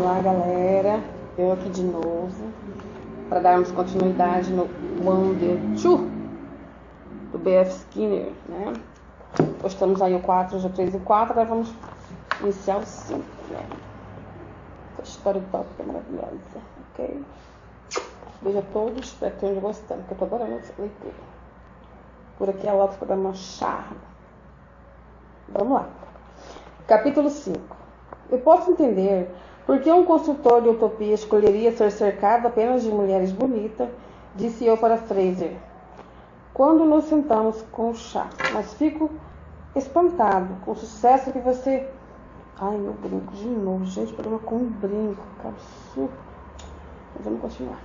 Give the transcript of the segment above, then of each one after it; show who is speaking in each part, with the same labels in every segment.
Speaker 1: Olá, galera, eu aqui de novo para darmos continuidade no Wonder 2 do B.F. Skinner, né? Postamos aí o 4, hoje é 3 e 4, agora vamos iniciar o 5, né? Essa história tópica maravilhosa, ok? Beijo a todos, espero que tenham gostado, porque eu tô adorando essa leitura. Por aqui é logo para dar uma charla. Vamos lá. Capítulo 5. Eu posso entender por que um construtor de utopia escolheria ser cercado apenas de mulheres bonitas, disse eu para Fraser, quando nos sentamos com o chá. Mas fico espantado com o sucesso que você... Ai, meu brinco, de novo, gente, problema com um brinco, que absurdo. Mas vamos continuar.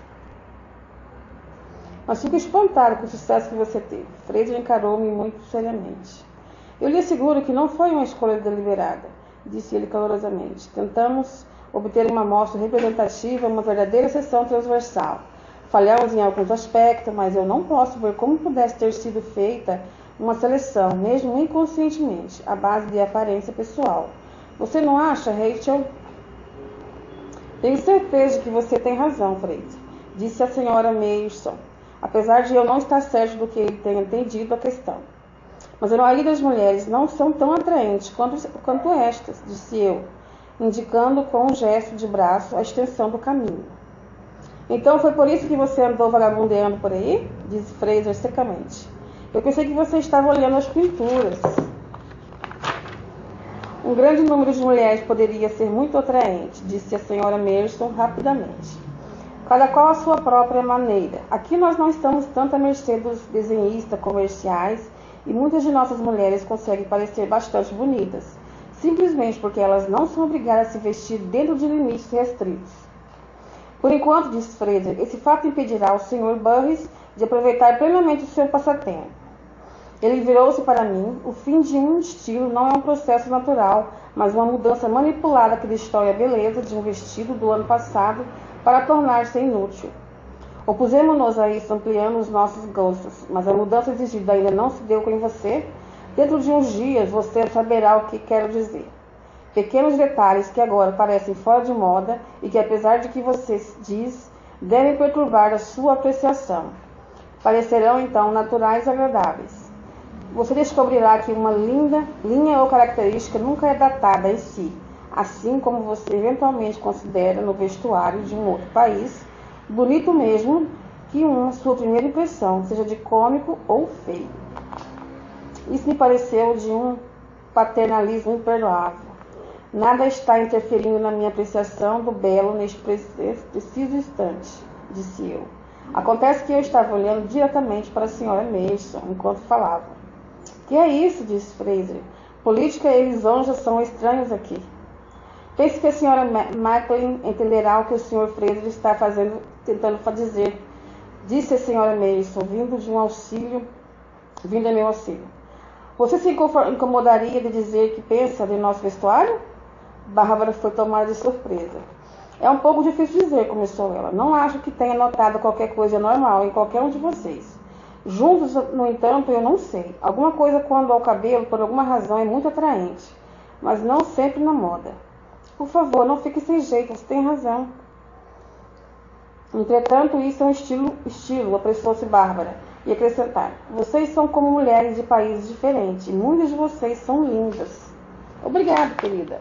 Speaker 1: Mas fico espantado com o sucesso que você teve. Fraser encarou-me muito seriamente. Eu lhe asseguro que não foi uma escolha deliberada, disse ele calorosamente. Tentamos obter uma amostra representativa, uma verdadeira seção transversal. Falhamos em alguns aspectos, mas eu não posso ver como pudesse ter sido feita uma seleção, mesmo inconscientemente, à base de aparência pessoal. Você não acha, Rachel? Tenho certeza de que você tem razão, Fraser, disse a senhora Mayerson, apesar de eu não estar certo do que ele tenha entendido a questão. Mas a maioria das mulheres não são tão atraentes quanto estas, disse eu, indicando com um gesto de braço a extensão do caminho. Então foi por isso que você andou vagabundeando por aí? Disse Fraser secamente. Eu pensei que você estava olhando as pinturas. Um grande número de mulheres poderia ser muito atraente, disse a senhora Mayerson rapidamente. Cada qual a sua própria maneira. Aqui nós não estamos tanto à mercê dos desenhistas comerciais e muitas de nossas mulheres conseguem parecer bastante bonitas, simplesmente porque elas não são obrigadas a se vestir dentro de limites restritos. Por enquanto, disse Fraser, esse fato impedirá o Sr. Burris de aproveitar plenamente o seu passatempo. Ele virou-se para mim. O fim de um estilo não é um processo natural, mas uma mudança manipulada que destrói a beleza de um vestido do ano passado para tornar-se inútil. Opusemos-nos a isso ampliando os nossos gostos, mas a mudança exigida ainda não se deu com você. Dentro de uns dias você saberá o que quero dizer. Pequenos detalhes que agora parecem fora de moda e que, apesar de que você diz, devem perturbar a sua apreciação. Parecerão então naturais e agradáveis. Você descobrirá que uma linha ou característica nunca é datada em si, assim como você eventualmente considera no vestuário de um outro país bonito mesmo que sua primeira impressão, seja de cômico ou feio. Isso me pareceu de um paternalismo imperdoável. Nada está interferindo na minha apreciação do belo neste preciso instante, disse eu. Acontece que eu estava olhando diretamente para a senhora Mayerson enquanto falava. Que é isso? Disse Fraser. Política e lisonja são estranhos aqui. Pense que a senhora Macklin entenderá o que o Sr. Fraser está tentando dizer, disse a senhora Mayerson, vindo a meu auxílio. Você se incomodaria de dizer que pensa de nosso vestuário? Bárbara foi tomada de surpresa. É um pouco difícil dizer, começou ela. Não acho que tenha notado qualquer coisa normal em qualquer um de vocês. Juntos, no entanto, eu não sei. Alguma coisa quando ao cabelo, por alguma razão, é muito atraente, mas não sempre na moda. Por favor, não fique sem jeito, você tem razão. Entretanto, isso é um estilo, apressou-se Bárbara, e acrescentar. Vocês são como mulheres de países diferentes, e muitas de vocês são lindas. Obrigada, querida.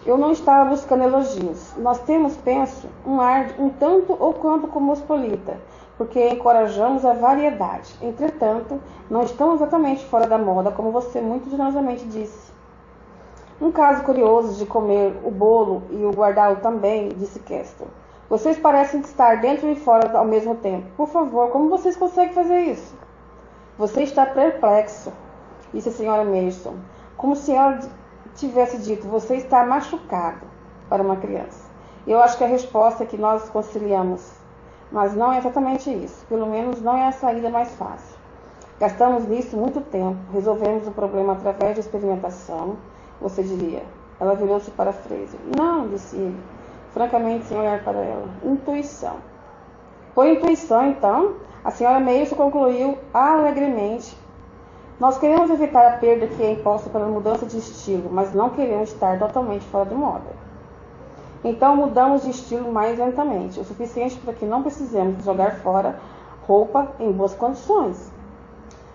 Speaker 1: Eu não estava buscando elogios. Nós temos, penso, um ar um tanto ou quanto cosmopolita, porque encorajamos a variedade. Entretanto, não estamos exatamente fora da moda, como você muito generosamente disse. Um caso curioso de comer o bolo e o guardá-lo também, disse Castle. Vocês parecem estar dentro e fora ao mesmo tempo. Por favor, como vocês conseguem fazer isso? Você está perplexo, disse a senhora Mayerson. Como se ela tivesse dito, você está machucado para uma criança. Eu acho que a resposta é que nós conciliamos. Mas não é exatamente isso. Pelo menos não é a saída mais fácil. Gastamos nisso muito tempo. Resolvemos o problema através de experimentação. Você diria. Ela virou-se para Fraser. Não, disse ele, francamente sem olhar para ela. Intuição. Por intuição, então, a senhora Mayerson concluiu alegremente. Nós queremos evitar a perda que é imposta pela mudança de estilo, mas não queremos estar totalmente fora de moda. Então mudamos de estilo mais lentamente, o suficiente para que não precisemos jogar fora roupa em boas condições.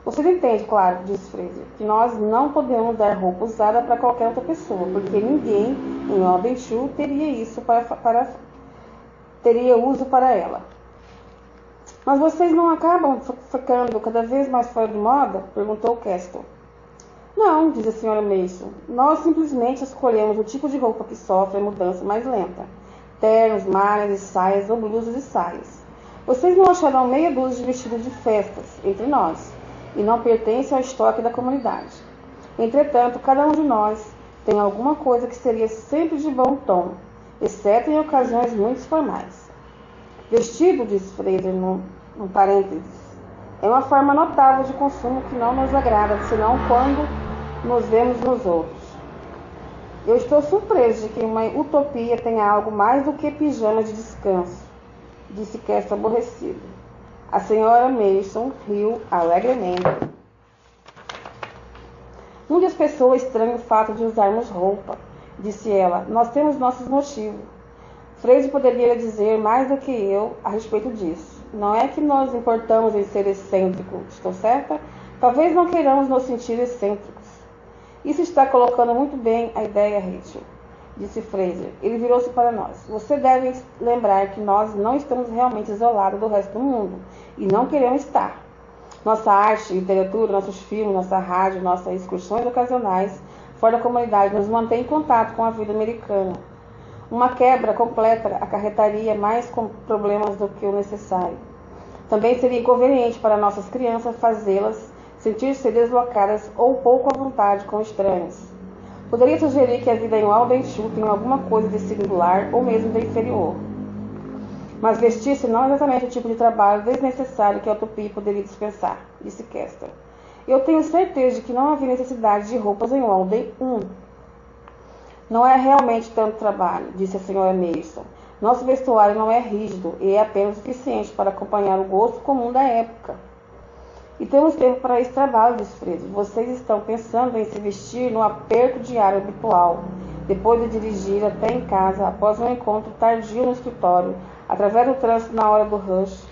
Speaker 1: Você entende, claro, disse Fraser, que nós não podemos dar roupa usada para qualquer outra pessoa, porque ninguém em Oldenshire teria uso para ela. Mas vocês não acabam ficando cada vez mais fora de moda? Perguntou Castle. Não, disse a senhora Mason. Nós simplesmente escolhemos o tipo de roupa que sofre a mudança mais lenta. Ternos, malhas e saias ou blusas e saias. Vocês não acharão meia dúzia de vestidos de festas entre nós, e não pertencem ao estoque da comunidade. Entretanto, cada um de nós tem alguma coisa que seria sempre de bom tom, exceto em ocasiões muito formais. Vestido, disse Fraser num parênteses, é uma forma notável de consumo que não nos agrada, senão quando nos vemos nos outros. Eu estou surpreso de que uma utopia tenha algo mais do que pijama de descanso, disse Castle aborrecido. A senhora Mason riu alegremente. Muitas pessoas estranham o fato de usarmos roupa, disse ela. Nós temos nossos motivos. Fraser poderia dizer mais do que eu a respeito disso. Não é que nós importamos em ser excêntrico, estou certa? Talvez não queiramos nos sentir excêntricos. Isso está colocando muito bem a ideia, Rachel, disse Fraser. Ele virou-se para nós. Você deve lembrar que nós não estamos realmente isolados do resto do mundo, e não queremos estar. Nossa arte, literatura, nossos filmes, nossa rádio, nossas excursões ocasionais fora da comunidade nos mantém em contato com a vida americana. Uma quebra completa acarretaria mais problemas do que o necessário. Também seria inconveniente para nossas crianças fazê-las sentir-se deslocadas ou pouco à vontade com estranhos. Poderia sugerir que a vida em Oldenshire tem alguma coisa de singular ou mesmo de inferior. Mas vestir-se não é exatamente o tipo de trabalho desnecessário que a utopia poderia dispensar, disse Castle. Eu tenho certeza de que não havia necessidade de roupas em Walden 1. Não é realmente tanto trabalho, disse a senhora Mason. Nosso vestuário não é rígido e é apenas suficiente para acompanhar o gosto comum da época. E temos tempo para esse trabalho, disse Fraser. Vocês estão pensando em se vestir no aperto diário habitual, depois de dirigir até em casa, após um encontro tardio no escritório, através do trânsito na hora do rush,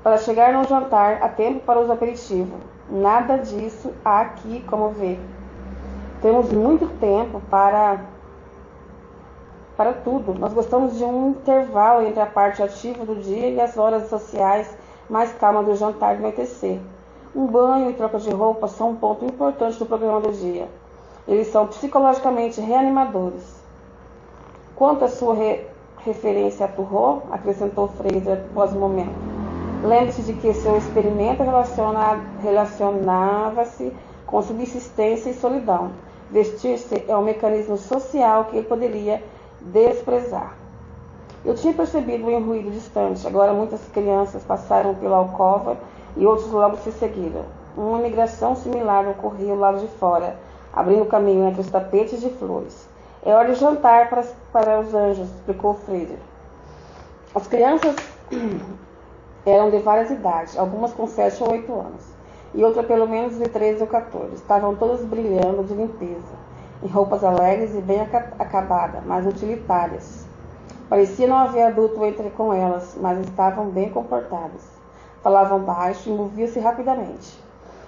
Speaker 1: para chegar no jantar a tempo para os aperitivos. Nada disso há aqui, como vê. Temos muito tempo para tudo. Nós gostamos de um intervalo entre a parte ativa do dia e as horas sociais mais calmas do jantar de anoitecer. Um banho e troca de roupa são um ponto importante do programa do dia. Eles são psicologicamente reanimadores. Quanto à sua referência a Turreau, acrescentou Fraser após um momento, lembre-se de que seu experimento relacionava-se com subsistência e solidão. Vestir-se é um mecanismo social que ele poderia desprezar. Eu tinha percebido um ruído distante. Agora muitas crianças passaram pela alcova e outros logo se seguiram. Uma migração similar ocorria ao lado de fora, abrindo caminho entre os tapetes de flores. É hora de jantar para os anjos, explicou Fraser. As crianças eram de várias idades, algumas com 7 ou 8 anos, e outras pelo menos de 13 ou 14. Estavam todas brilhando de limpeza, em roupas alegres e bem acabadas, mas utilitárias. Parecia não haver adulto entre com elas, mas estavam bem comportadas. Falavam baixo e moviam-se rapidamente.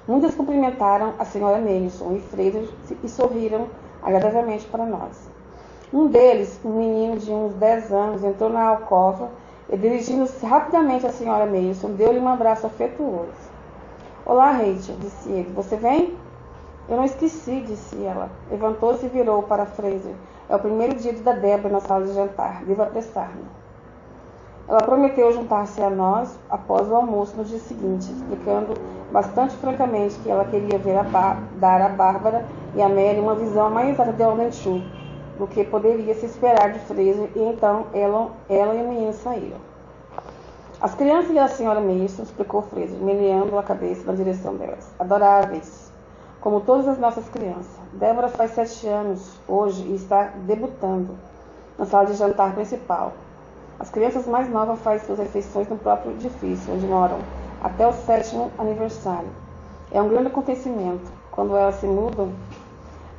Speaker 1: Muitas cumprimentaram a senhora Mason e Fraser e sorriram agradavelmente para nós. Um deles, um menino de uns 10 anos, entrou na alcova e, dirigindo-se rapidamente à senhora Mason, deu-lhe um abraço afetuoso. Olá, Rachel, disse ele. Você vem? Eu não esqueci, disse ela. Levantou-se e virou para Fraser. É o primeiro dia da Débora na sala de jantar. Devo apressar-me. Ela prometeu juntar-se a nós após o almoço no dia seguinte, explicando bastante francamente que ela queria dar a Bárbara e a Mary uma visão mais exata de Oldenshire do que poderia se esperar de Fraser, e então ela e o menino saíram. As crianças e a senhora Mason, explicou Fraser, meneando a cabeça na direção delas. Adoráveis, como todas as nossas crianças. Débora faz 7 anos hoje e está debutando na sala de jantar principal. As crianças mais novas fazem suas refeições no próprio edifício, onde moram, até o 7º aniversário. É um grande acontecimento. Quando elas se mudam,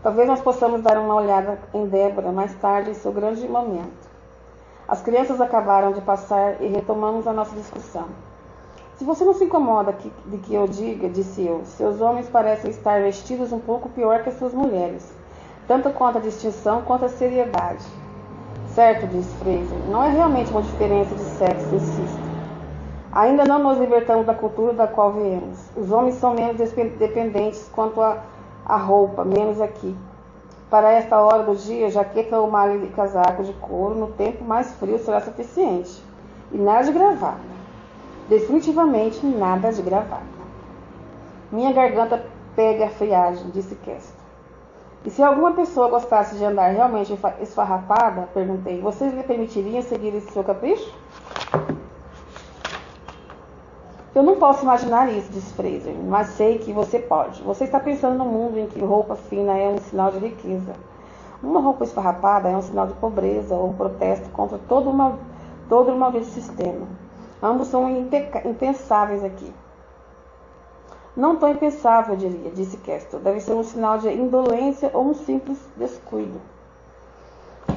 Speaker 1: talvez nós possamos dar uma olhada em Débora mais tarde, em seu grande momento. As crianças acabaram de passar e retomamos a nossa discussão. Se você não se incomoda de que eu diga, disse eu, seus homens parecem estar vestidos um pouco pior que as suas mulheres, tanto quanto a distinção quanto a seriedade. Certo, disse Fraser, não é realmente uma diferença de sexo, insisto. Ainda não nos libertamos da cultura da qual viemos. Os homens são menos dependentes quanto à roupa, menos aqui. Para esta hora do dia, jaqueta ou malha e casaco de couro, no tempo mais frio será suficiente. E nada de gravata. Definitivamente nada de gravata. Minha garganta pega a friagem, disse Castor. E se alguma pessoa gostasse de andar realmente esfarrapada, perguntei, vocês lhe permitiriam seguir esse seu capricho? Eu não posso imaginar isso, disse Fraser, mas sei que você pode. Você está pensando num mundo em que roupa fina é um sinal de riqueza. Uma roupa esfarrapada é um sinal de pobreza ou um protesto contra todo o mal do sistema. Ambos são impensáveis aqui. Não tão impensável, eu diria, disse Castor. Deve ser um sinal de indolência ou um simples descuido.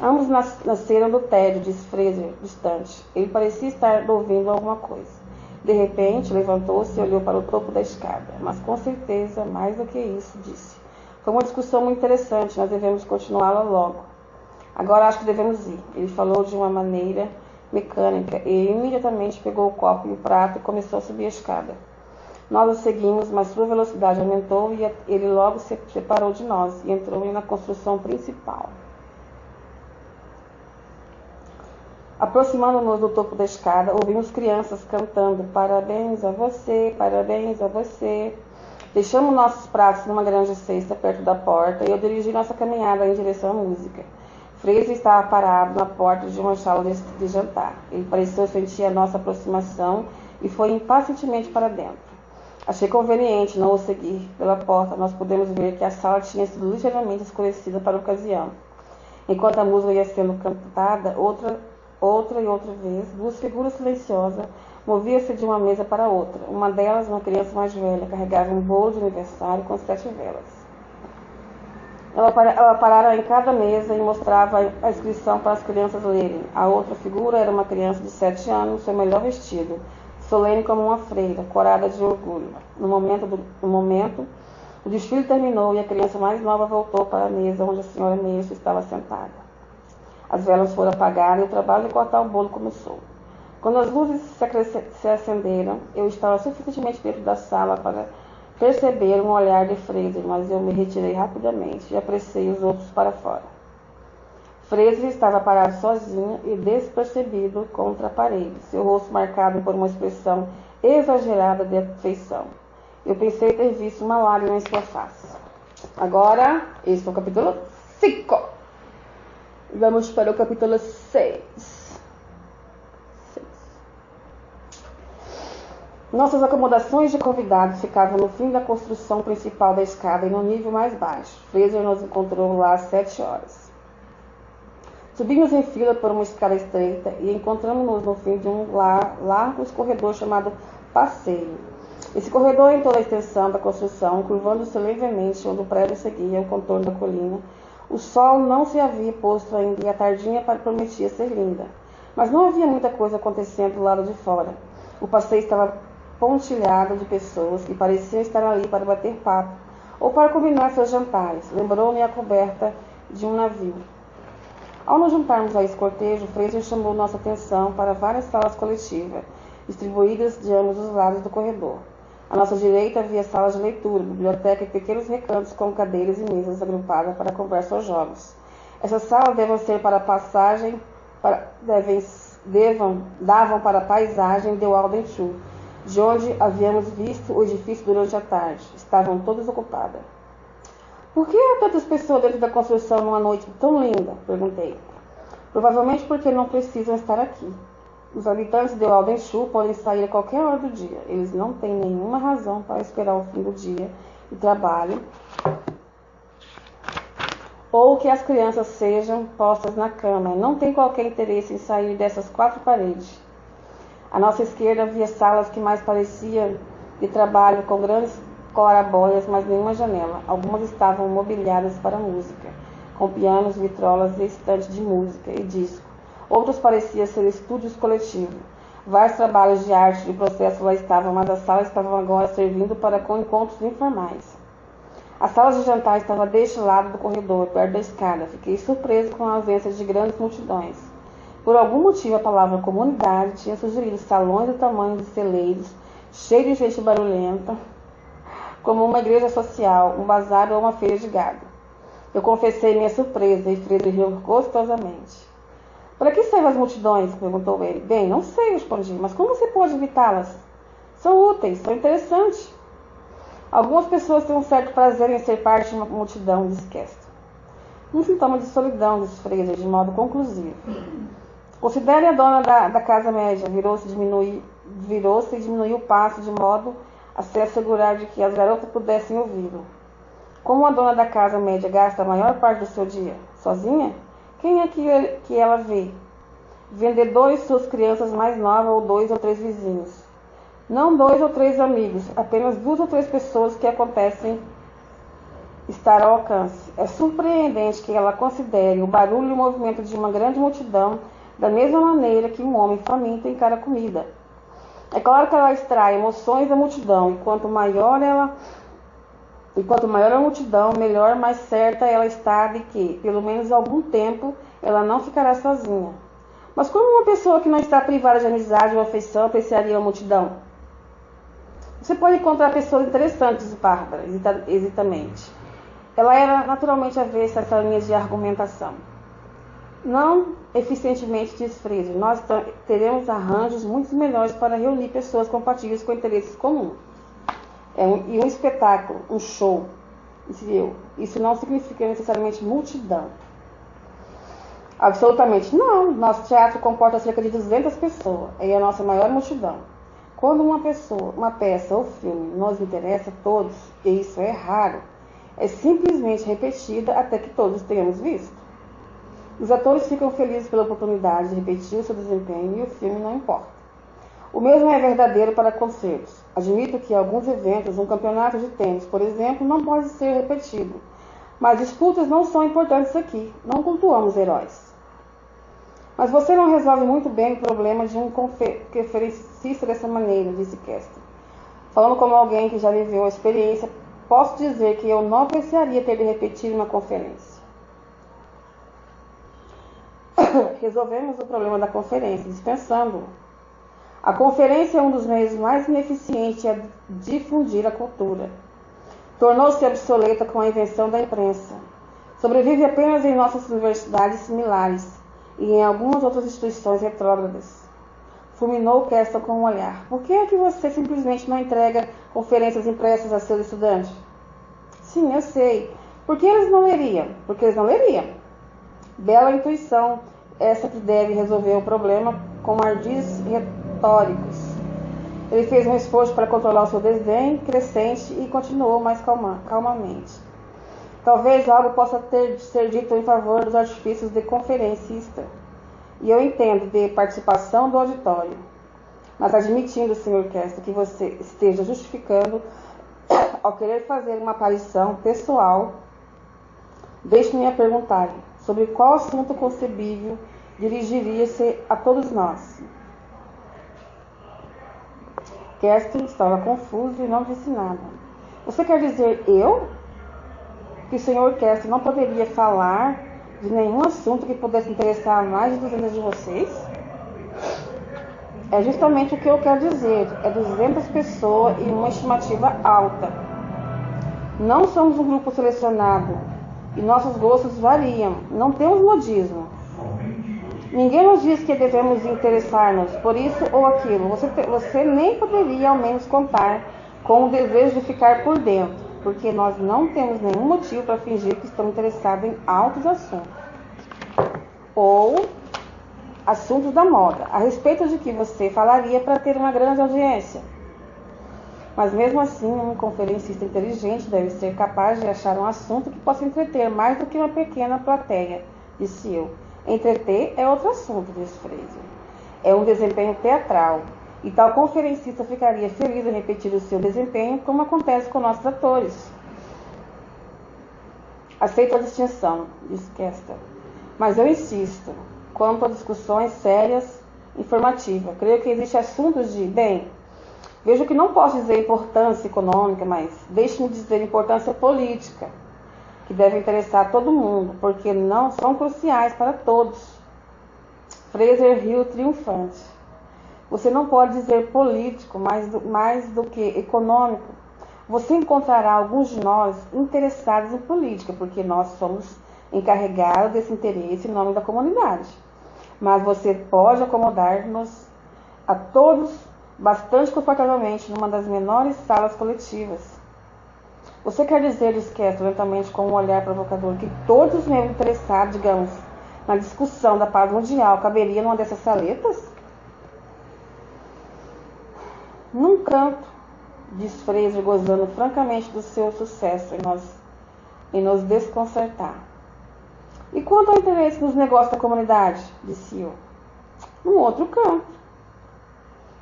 Speaker 1: Ambos nasceram do tédio, disse Fraser, distante. Ele parecia estar ouvindo alguma coisa. De repente, levantou-se e olhou para o topo da escada. Mas, com certeza, mais do que isso, disse. Foi uma discussão muito interessante, nós devemos continuá-la logo. Agora acho que devemos ir. Ele falou de uma maneira mecânica e imediatamente pegou o copo e o prato e começou a subir a escada. Nós o seguimos, mas sua velocidade aumentou e ele logo se separou de nós e entrou na construção principal. Aproximando-nos do topo da escada, ouvimos crianças cantando parabéns a você, parabéns a você. Deixamos nossos pratos numa grande cesta perto da porta e eu dirigi nossa caminhada em direção à música. Fraser estava parado na porta de uma sala de jantar. Ele pareceu sentir a nossa aproximação e foi impacientemente para dentro. Achei conveniente não o seguir pela porta. Nós pudemos ver que a sala tinha sido ligeiramente escurecida para a ocasião. Enquanto a música ia sendo cantada, outra e outra vez, duas figuras silenciosas moviam-se de uma mesa para outra. Uma delas, uma criança mais velha, carregava um bolo de aniversário com 7 velas. Ela parara em cada mesa e mostrava a inscrição para as crianças lerem. A outra figura era uma criança de 7 anos, seu melhor vestido, solene como uma freira, corada de orgulho. No momento, o desfile terminou e a criança mais nova voltou para a mesa onde a senhora Mason estava sentada. As velas foram apagadas e o trabalho de cortar o bolo começou. Quando as luzes se acenderam, eu estava suficientemente dentro da sala para perceber um olhar de Fraser, mas eu me retirei rapidamente e apressei os outros para fora. Fraser estava parado sozinho e despercebido contra a parede, seu rosto marcado por uma expressão exagerada de afeição. Eu pensei ter visto uma lágrima em sua face. Agora, esse é o capítulo 5. Vamos para o capítulo 6. Nossas acomodações de convidados ficavam no fim da construção principal da escada e no nível mais baixo. Fraser nos encontrou lá às 7 horas. Subimos em fila por uma escada estreita e encontramos-nos no fim de um largo corredor chamado Passeio. Esse corredor, em toda a extensão da construção, curvando-se levemente onde o prédio seguia o contorno da colina. O sol não se havia posto ainda e a tardinha prometia ser linda. Mas não havia muita coisa acontecendo do lado de fora. O passeio estava pontilhado de pessoas que pareciam estar ali para bater papo ou para combinar seus jantares. Lembrou-me a coberta de um navio. Ao nos juntarmos a esse cortejo, Fraser chamou nossa atenção para várias salas coletivas, distribuídas de ambos os lados do corredor. À nossa direita havia salas de leitura, biblioteca e pequenos recantos com cadeiras e mesas agrupadas para conversa ou jogos. Essas salas davam para a paisagem de Walden-Chu, de onde havíamos visto o edifício durante a tarde. Estavam todas ocupadas. Por que há tantas pessoas dentro da construção numa noite tão linda? Perguntei. Provavelmente porque não precisam estar aqui. Os habitantes de Walden-Chu podem sair a qualquer hora do dia. Eles não têm nenhuma razão para esperar o fim do dia de trabalho ou que as crianças sejam postas na cama. Não tem qualquer interesse em sair dessas 4 paredes. À nossa esquerda havia salas que mais pareciam de trabalho, com grandes claraboias, mas nenhuma janela. Algumas estavam mobiliadas para música, com pianos, vitrolas e estantes de música e disco. Outros pareciam ser estúdios coletivos. Vários trabalhos de arte de processo lá estavam, mas as salas estavam agora servindo para encontros informais. A sala de jantar estava deste lado do corredor, perto da escada. Fiquei surpreso com a ausência de grandes multidões. Por algum motivo, a palavra comunidade tinha sugerido salões do tamanho de celeiros, cheios de gente barulhenta, como uma igreja social, um bazar ou uma feira de gado. Eu confessei minha surpresa e Friedrich riu gostosamente. Para que servem as multidões? Perguntou ele. Bem, não sei, respondi, mas como você pode evitá-las? São úteis, são interessantes. Algumas pessoas têm um certo prazer em ser parte de uma multidão, disse Kester. Um sintoma de solidão, disse Fraser, de modo conclusivo. Considere a dona da casa média. Virou-se e diminuiu o passo, de modo a se assegurar de que as garotas pudessem ouvi-lo. Como a dona da casa média gasta a maior parte do seu dia? Sozinha? Quem é que ela vê? Vendedores, suas crianças mais novas ou 2 ou 3 vizinhos. Não 2 ou 3 amigos, apenas 2 ou 3 pessoas que acontecem estar ao alcance. É surpreendente que ela considere o barulho e o movimento de uma grande multidão da mesma maneira que um homem faminto encara a comida. É claro que ela extrai emoções da multidão, e quanto maior a multidão, melhor, mais certa ela está de que, pelo menos algum tempo, ela não ficará sozinha. Mas como uma pessoa que não está privada de amizade ou afeição apreciaria a multidão? Você pode encontrar pessoas interessantes, Bárbara, hesitamente. Ela era naturalmente avessa a essa linha de argumentação. Não eficientemente, diz Fraser, nós teremos arranjos muito melhores para reunir pessoas compatíveis com interesses comuns. E um espetáculo, um show, isso não significa necessariamente multidão. Absolutamente não. Nosso teatro comporta cerca de 200 pessoas. É a nossa maior multidão. Quando uma peça ou filme nos interessa a todos, e isso é raro, é simplesmente repetida até que todos tenhamos visto. Os atores ficam felizes pela oportunidade de repetir o seu desempenho e o filme não importa. O mesmo é verdadeiro para concertos. Admito que em alguns eventos, um campeonato de tênis, por exemplo, não pode ser repetido. Mas disputas não são importantes aqui. Não cultuamos heróis. Mas você não resolve muito bem o problema de um conferencista dessa maneira, disse Kester. Falando como alguém que já viveu a experiência, posso dizer que eu não apreciaria ter de repetir uma conferência. Resolvemos o problema da conferência, dispensando-o. A conferência é um dos meios mais ineficientes a difundir a cultura. Tornou-se obsoleta com a invenção da imprensa. Sobrevive apenas em nossas universidades similares e em algumas outras instituições retrógradas. Fulminou Kester com um olhar. Por que é que você simplesmente não entrega conferências impressas a seus estudantes? Sim, eu sei. Por que eles não leriam? Porque eles não leriam. Bela intuição, essa que deve resolver o problema com ardis retóricos. Ele fez um esforço para controlar o seu desdém crescente e continuou mais calmamente. Talvez algo possa ser dito em favor dos artifícios de conferencista. E eu entendo de participação do auditório. Mas admitindo, Sr. Kester, que você esteja justificando ao querer fazer uma aparição pessoal, deixe-me perguntar-lhe sobre qual assunto concebível dirigiria-se a todos nós. Kester estava confuso e não disse nada. Você quer dizer eu? Que o Sr. Kester não poderia falar de nenhum assunto que pudesse interessar a mais de 200 de vocês? É justamente o que eu quero dizer. É 200 pessoas e uma estimativa alta. Não somos um grupo selecionado e nossos gostos variam. Não temos modismo. Ninguém nos diz que devemos interessar-nos por isso ou aquilo. Você nem poderia ao menos contar com o desejo de ficar por dentro, porque nós não temos nenhum motivo para fingir que estamos interessados em altos assuntos. Ou assuntos da moda, a respeito de que você falaria para ter uma grande audiência. Mas mesmo assim, um conferencista inteligente deve ser capaz de achar um assunto que possa entreter mais do que uma pequena plateia, disse eu. Entreter é outro assunto, disse Fraser. É um desempenho teatral, e tal conferencista ficaria feliz em repetir o seu desempenho, como acontece com nossos atores. Aceito a distinção, disse Kester, mas eu insisto. quanto a discussões sérias, informativas. Creio que existem assuntos de, bem, vejo que não posso dizer importância econômica, mas deixe-me dizer importância política, que deve interessar todo mundo, porque não são cruciais para todos. Fraser riu triunfante. Você não pode dizer político mais do que econômico. Você encontrará alguns de nós interessados em política, porque nós somos encarregados desse interesse em nome da comunidade. Mas você pode acomodar-nos a todos bastante confortavelmente numa das menores salas coletivas. Você quer dizer, esquece lentamente com um olhar provocador, que todos os membros interessados, digamos, na discussão da paz mundial, caberia numa dessas saletas? Num canto, diz Fraser, gozando francamente do seu sucesso em nos desconcertar. E quanto ao interesse nos negócios da comunidade? Disse eu. Num outro canto,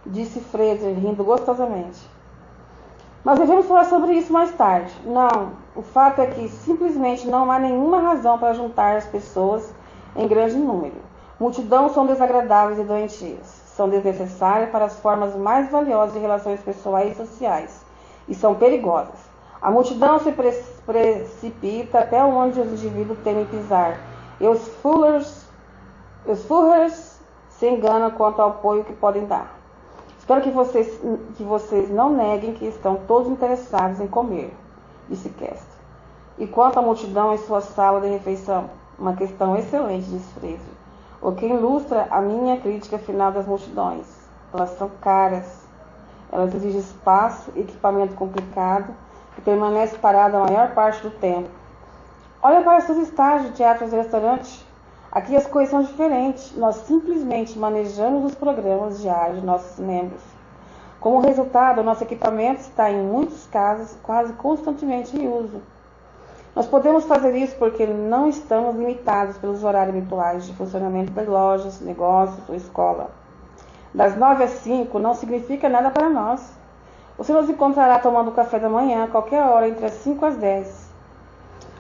Speaker 1: disse Fraser, rindo gostosamente. Mas devemos falar sobre isso mais tarde. Não, o fato é que simplesmente não há nenhuma razão para juntar as pessoas em grande número. Multidões são desagradáveis e doentias. São desnecessárias para as formas mais valiosas de relações pessoais e sociais. E são perigosas. A multidão se precipita até onde os indivíduos temem pisar. E os Führers se enganam quanto ao apoio que podem dar. Espero que vocês não neguem que estão todos interessados em comer, disse Kester. E quanto à multidão em sua sala de refeição? Uma questão excelente, disse Fraser, o que ilustra a minha crítica final das multidões. Elas são caras, elas exigem espaço, equipamento complicado, e permanece parada a maior parte do tempo. Olha para seus estágios, teatros e restaurantes. Aqui as coisas são diferentes. Nós simplesmente manejamos os programas diários de nossos membros. Como resultado, nosso equipamento está, em muitos casos, quase constantemente em uso. Nós podemos fazer isso porque não estamos limitados pelos horários habituais de funcionamento das lojas, negócios ou escola. Das 9 às 5 não significa nada para nós. Você nos encontrará tomando café da manhã a qualquer hora entre as 5 às 10.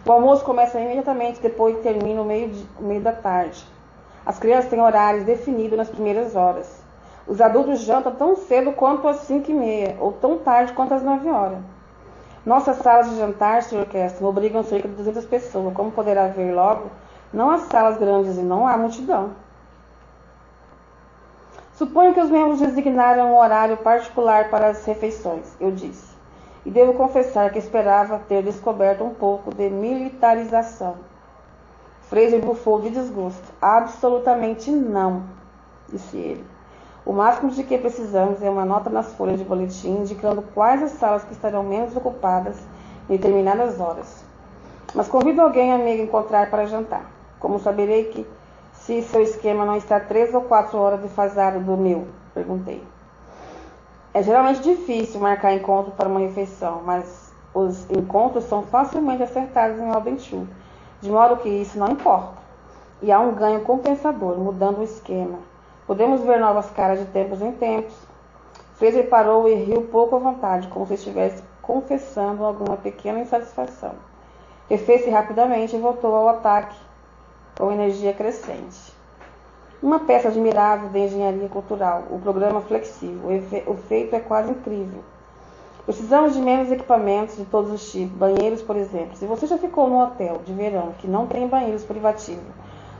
Speaker 1: O almoço começa imediatamente depois que termina o meio da tarde. As crianças têm horários definidos nas primeiras horas. Os adultos jantam tão cedo quanto às 5h30, ou tão tarde quanto às 9 horas. Nossas salas de jantar, Sr. Kester, obrigam cerca de 200 pessoas. Como poderá ver logo, não há salas grandes e não há multidão. Suponho que os membros designaram um horário particular para as refeições, eu disse. E devo confessar que esperava ter descoberto um pouco de militarização. Fraser bufou de desgosto. Absolutamente não, disse ele. O máximo de que precisamos é uma nota nas folhas de boletim indicando quais as salas que estarão menos ocupadas em determinadas horas. Mas convido alguém a me encontrar para jantar. Como saberei que se seu esquema não está 3 ou 4 horas defasado do meu? Perguntei. É geralmente difícil marcar encontro para uma refeição, mas os encontros são facilmente acertados em Obenchu, de modo que isso não importa. E há um ganho compensador, mudando o esquema. Podemos ver novas caras de tempos em tempos. Fraser parou e riu pouco à vontade, como se estivesse confessando alguma pequena insatisfação. Refez-se rapidamente e voltou ao ataque, com energia crescente. Uma peça admirável de engenharia cultural, o programa flexível, o feito é quase incrível. Precisamos de menos equipamentos de todos os tipos, banheiros, por exemplo. Se você já ficou num hotel de verão que não tem banheiros privativos,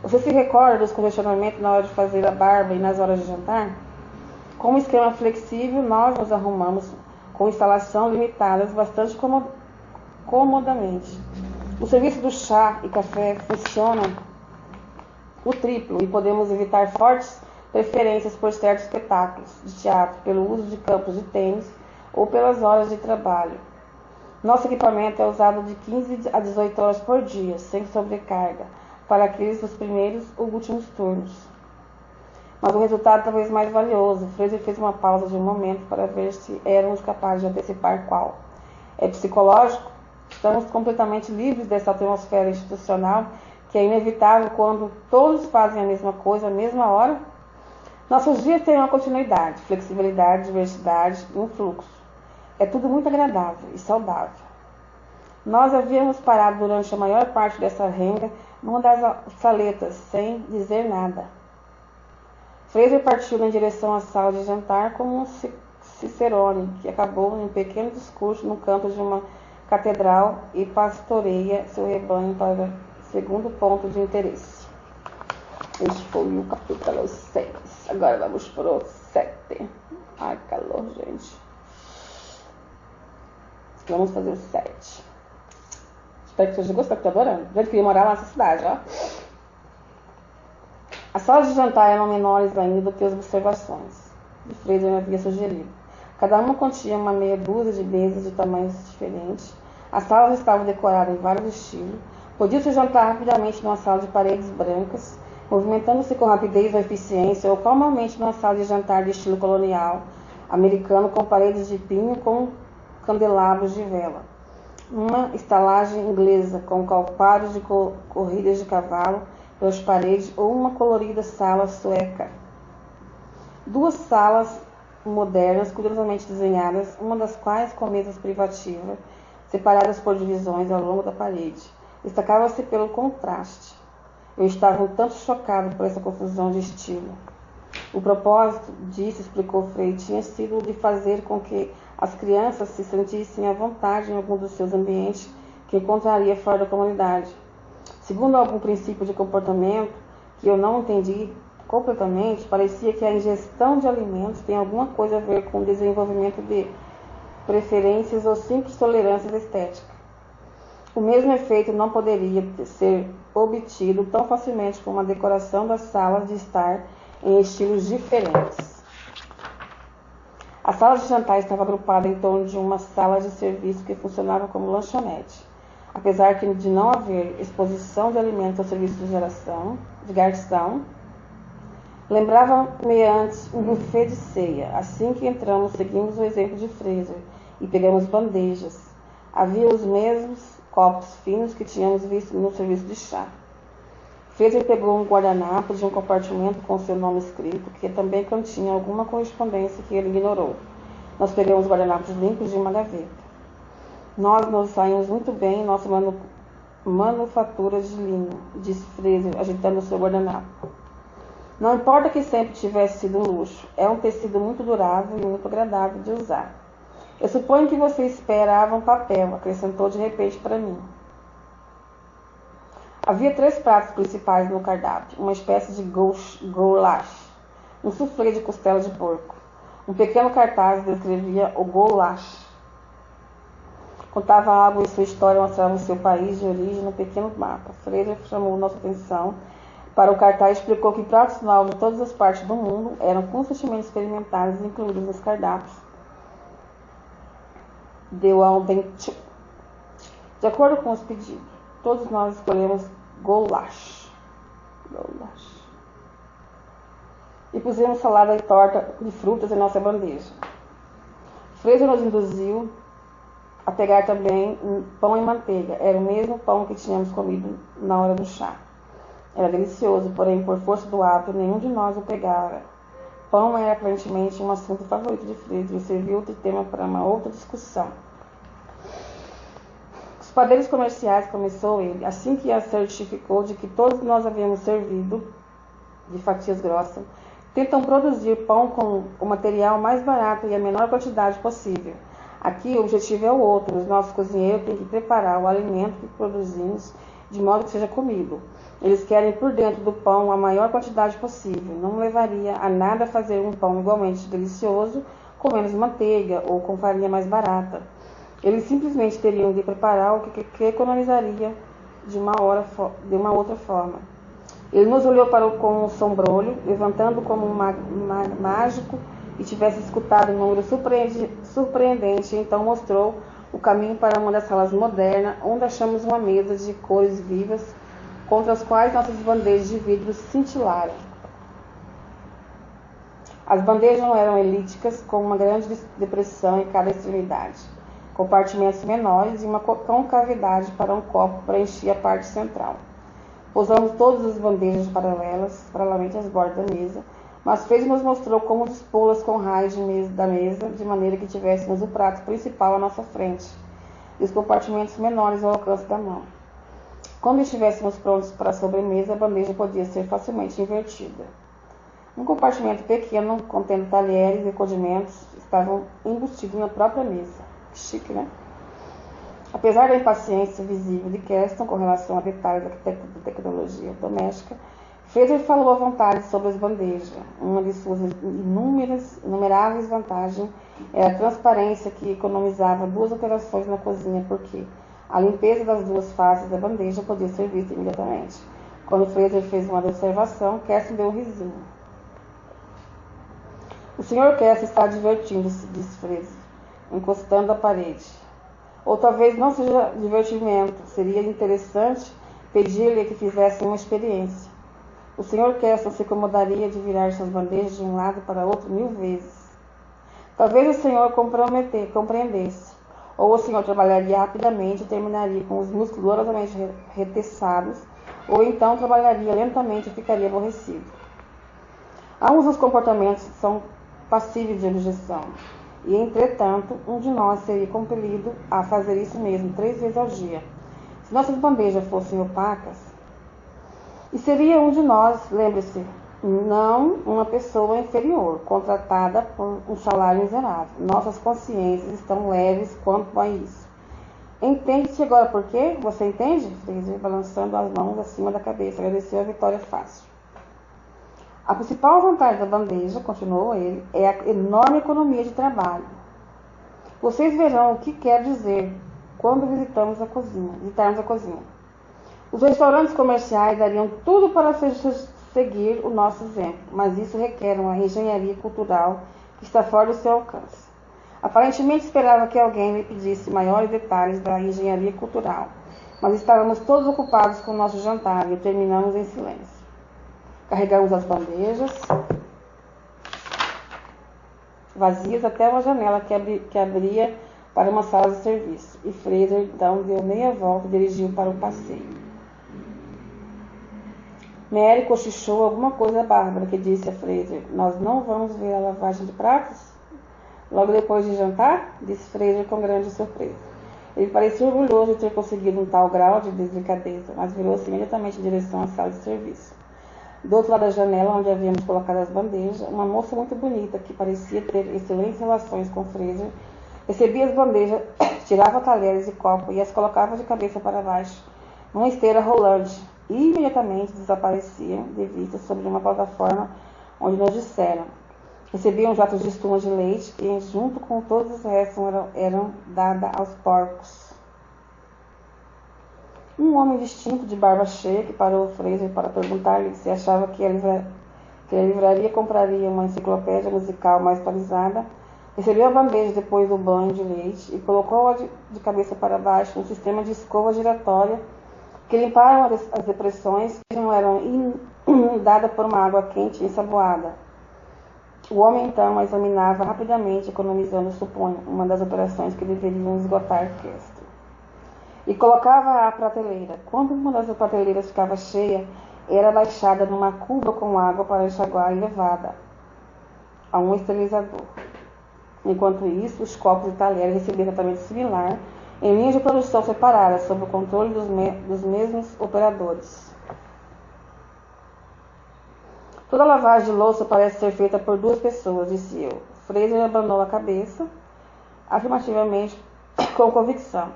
Speaker 1: você se recorda dos congestionamentos na hora de fazer a barba e nas horas de jantar? Com um esquema flexível, nós nos arrumamos com instalação limitadas bastante comodamente. O serviço do chá e café funciona o triplo e podemos evitar fortes preferências por certos espetáculos de teatro, pelo uso de campos de tênis ou pelas horas de trabalho. Nosso equipamento é usado de 15 a 18 horas por dia, sem sobrecarga, para aqueles dos primeiros ou últimos turnos. Mas o resultado talvez mais valioso. Fraser fez uma pausa de um momento para ver se éramos capazes de antecipar qual. É psicológico? Estamos completamente livres dessa atmosfera institucional que é inevitável quando todos fazem a mesma coisa à mesma hora? Nossos dias têm uma continuidade, flexibilidade, diversidade e um fluxo. É tudo muito agradável e saudável. Nós havíamos parado durante a maior parte dessa renga numa das saletas, sem dizer nada. Fraser partiu em direção à sala de jantar como um cicerone, que acabou em um pequeno discurso no campo de uma catedral e pastoreia seu rebanho para o segundo ponto de interesse. Este foi o capítulo 6. Agora vamos para o 7. Ai, calor, gente. Vamos fazer o 7. Espero que vocês gostem, que eu tô adorando. Gente, queria morar nessa cidade, ó. As salas de jantar eram menores ainda do que as observações que Fraser havia sugerido. Cada uma continha uma meia dúzia de mesas de tamanhos diferentes. As salas estavam decoradas em vários estilos. Podia-se jantar rapidamente numa sala de paredes brancas, movimentando-se com rapidez ou eficiência, ou calmamente numa sala de jantar de estilo colonial americano, com paredes de pinho com candelabros de vela. Uma estalagem inglesa com calcários de corridas de cavalo pelas paredes, ou uma colorida sala sueca. Duas salas modernas, curiosamente desenhadas, uma das quais com mesas privativas, separadas por divisões ao longo da parede. Destacava-se pelo contraste. Eu estava um tanto chocado por essa confusão de estilo. O propósito disso, explicou Frei, tinha sido de fazer com que as crianças se sentissem à vontade em algum dos seus ambientes que encontraria fora da comunidade. Segundo algum princípio de comportamento que eu não entendi completamente, parecia que a ingestão de alimentos tem alguma coisa a ver com o desenvolvimento de preferências ou simples tolerâncias estéticas. O mesmo efeito não poderia ser obtido tão facilmente com uma decoração das salas de estar em estilos diferentes. A sala de jantar estava agrupada em torno de uma sala de serviço que funcionava como lanchonete. Apesar de não haver exposição de alimentos ao serviço de garçom, lembrava-me antes um buffet de ceia. Assim que entramos, seguimos o exemplo de Fraser e pegamos bandejas. Havia os mesmos copos finos que tínhamos visto no serviço de chá. Fraser pegou um guardanapo de um compartimento com seu nome escrito, que também continha alguma correspondência que ele ignorou. Nós pegamos guardanapos limpos de uma gaveta. Nós nos saímos muito bem em nossa manufatura de linho, disse Fraser, agitando seu guardanapo. Não importa que sempre tivesse sido um luxo, é um tecido muito durável e muito agradável de usar. Eu suponho que você esperava um papel, acrescentou de repente para mim. Havia 3 pratos principais no cardápio, uma espécie de goulash, um soufflé de costela de porco. Um pequeno cartaz descrevia o goulash. Contava algo em sua história, mostrava o seu país de origem no pequeno mapa. Fraser chamou nossa atenção para o cartaz e explicou que pratos novos de todas as partes do mundo eram constantemente experimentados e incluídos nos cardápios. Deu ao dente. De acordo com os pedidos, todos nós escolhemos goulash. E pusemos salada e torta de frutas em nossa bandeja. Fraser nos induziu a pegar também pão e manteiga. Era o mesmo pão que tínhamos comido na hora do chá. Era delicioso, porém, por força do hábito, nenhum de nós o pegara. Pão era aparentemente um assunto favorito de Fraser e serviu de tema para uma outra discussão. Os padeiros comerciais, começou ele, assim que a certificou de que todos nós havíamos servido de fatias grossas, tentam produzir pão com o material mais barato e a menor quantidade possível. Aqui o objetivo é o outro. Os nossos cozinheiros têm que preparar o alimento que produzimos de modo que seja comido. Eles querem por dentro do pão a maior quantidade possível. Não levaria a nada fazer um pão igualmente delicioso com menos manteiga ou com farinha mais barata. Eles simplesmente teriam de preparar o que economizaria de uma outra forma. Ele nos olhou com um sombrolho, levantando como um mágico e tivesse escutado um número surpreendente, então mostrou o caminho para uma das salas modernas, onde achamos uma mesa de cores vivas, contra as quais nossas bandejas de vidro cintilaram. As bandejas não eram elípticas, com uma grande depressão em cada extremidade, compartimentos menores e uma concavidade para um copo preenchia a parte central. Pousamos todas as bandejas paralelamente às bordas da mesa, mas Fraser nos mostrou como dispô-las com raios da mesa, de maneira que tivéssemos o prato principal à nossa frente e os compartimentos menores ao alcance da mão. Quando estivéssemos prontos para a sobremesa, a bandeja podia ser facilmente invertida. Um compartimento pequeno, contendo talheres e condimentos, estavam embutidos na própria mesa. Chique, né? Apesar da impaciência visível de Keston com relação a detalhes da tecnologia doméstica, Fraser falou à vontade sobre as bandejas. Uma de suas inumeráveis vantagens era a transparência, que economizava 2 operações na cozinha, porque a limpeza das 2 faces da bandeja podia ser vista imediatamente. Quando Fraser fez uma observação, Keston deu um risinho. O Sr. Keston está divertindo-se, disse Fraser, encostando à parede. Ou talvez não seja divertimento, seria interessante pedir-lhe que fizesse uma experiência. O Sr. Keston se incomodaria de virar suas bandejas de um lado para outro 1000 vezes. Talvez o senhor compreendesse, ou o senhor trabalharia rapidamente e terminaria com os músculos dolorosamente reteçados, ou então trabalharia lentamente e ficaria aborrecido. Ambos os comportamentos são passíveis de objeção, e, entretanto, um de nós seria compelido a fazer isso mesmo 3 vezes ao dia. Se nossas bandejas fossem opacas, e seria um de nós, lembre-se, não uma pessoa inferior, contratada por um salário miserável. Nossas consciências estão leves quanto a isso. Entende-se agora por quê? Você entende? Fraser, balançando as mãos acima da cabeça, agradeceu a vitória fácil. A principal vantagem da bandeja, continuou ele, é a enorme economia de trabalho. Vocês verão o que quer dizer quando visitarmos a cozinha. Os restaurantes comerciais dariam tudo para seguir o nosso exemplo, mas isso requer uma engenharia cultural que está fora do seu alcance. Aparentemente esperava que alguém lhe pedisse maiores detalhes da engenharia cultural, mas estávamos todos ocupados com o nosso jantar e terminamos em silêncio. Carregamos as bandejas vazias até uma janela que abria para uma sala de serviço, e Fraser então deu meia volta e dirigiu para o passeio. Mary cochichou alguma coisa a Bárbara, que disse a Fraser: nós não vamos ver a lavagem de pratos? Logo depois de jantar? Disse Fraser com grande surpresa. Ele parecia orgulhoso de ter conseguido um tal grau de delicadeza, mas virou-se imediatamente em direção à sala de serviço. Do outro lado da janela, onde havíamos colocado as bandejas, uma moça muito bonita, que parecia ter excelentes relações com Fraser, recebia as bandejas, tirava talheres e copos e as colocava de cabeça para baixo, numa esteira rolante, e imediatamente desapareciam de vista sobre uma plataforma onde nos disseram. Recebiam jatos de espuma de leite que, junto com todos os restos, eram dadas aos porcos. Um homem distinto, de barba cheia, que parou Fraser para perguntar-lhe se achava que a livraria compraria uma enciclopédia musical mais atualizada, recebeu a bandeja depois do banho de leite e colocou-a de cabeça para baixo num sistema de escova giratória que limparam as depressões que não eram inundadas por uma água quente e ensaboada. O homem então a examinava rapidamente, economizando, suponho, uma das operações que deveriam esgotar Keston. E colocava a prateleira. Quando uma das prateleiras ficava cheia, era baixada numa cuba com água para enxaguar e levada a um esterilizador. Enquanto isso, os copos e talheres recebiam tratamento similar, em linhas de produção separadas, sob o controle dos mesmos operadores. Toda lavagem de louça parece ser feita por 2 pessoas, disse eu. Fraser abanou a cabeça, afirmativamente, com convicção.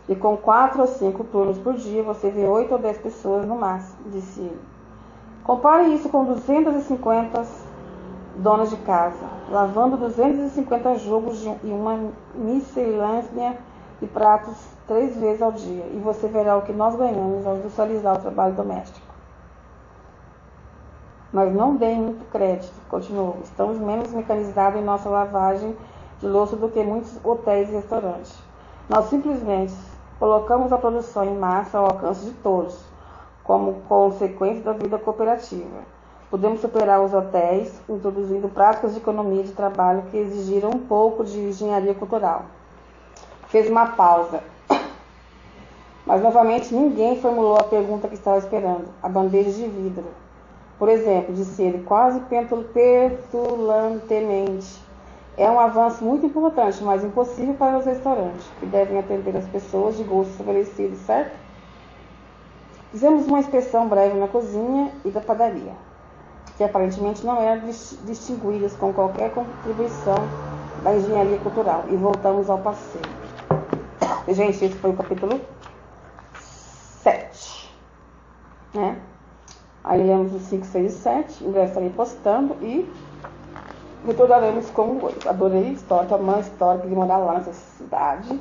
Speaker 1: E com 4 ou 5 turnos por dia, você vê 8 ou 10 pessoas no máximo, disse ele. Compare isso com 250 donas de casa, lavando 250 jogos e uma miscelânea de pratos 3 vezes ao dia, e você verá o que nós ganhamos ao industrializar o trabalho doméstico. Mas não deem muito crédito, continuou. Estamos menos mecanizados em nossa lavagem de louça do que muitos hotéis e restaurantes. Nós simplesmente colocamos a produção em massa ao alcance de todos, como consequência da vida cooperativa. Podemos superar os hotéis, introduzindo práticas de economia de trabalho que exigiram um pouco de engenharia cultural. Fez uma pausa. Mas novamente ninguém formulou a pergunta que estava esperando. A bandeja de vidro. Por exemplo, disse ele, quase petulantemente. É um avanço muito importante, mas impossível para os restaurantes, que devem atender as pessoas de gosto estabelecido, certo? Fizemos uma inspeção breve na cozinha e da padaria. que aparentemente não eram distinguidas com qualquer contribuição da engenharia cultural. E voltamos ao passeio. Gente, esse foi o capítulo 7. Né? Aí lemos os 5, 6 e 7. Em breve estarei postando e retornaremos com o 8. Adorei a história, uma história de morar lá nessa cidade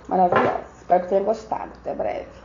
Speaker 1: maravilhosa. Espero que tenha gostado. Até breve.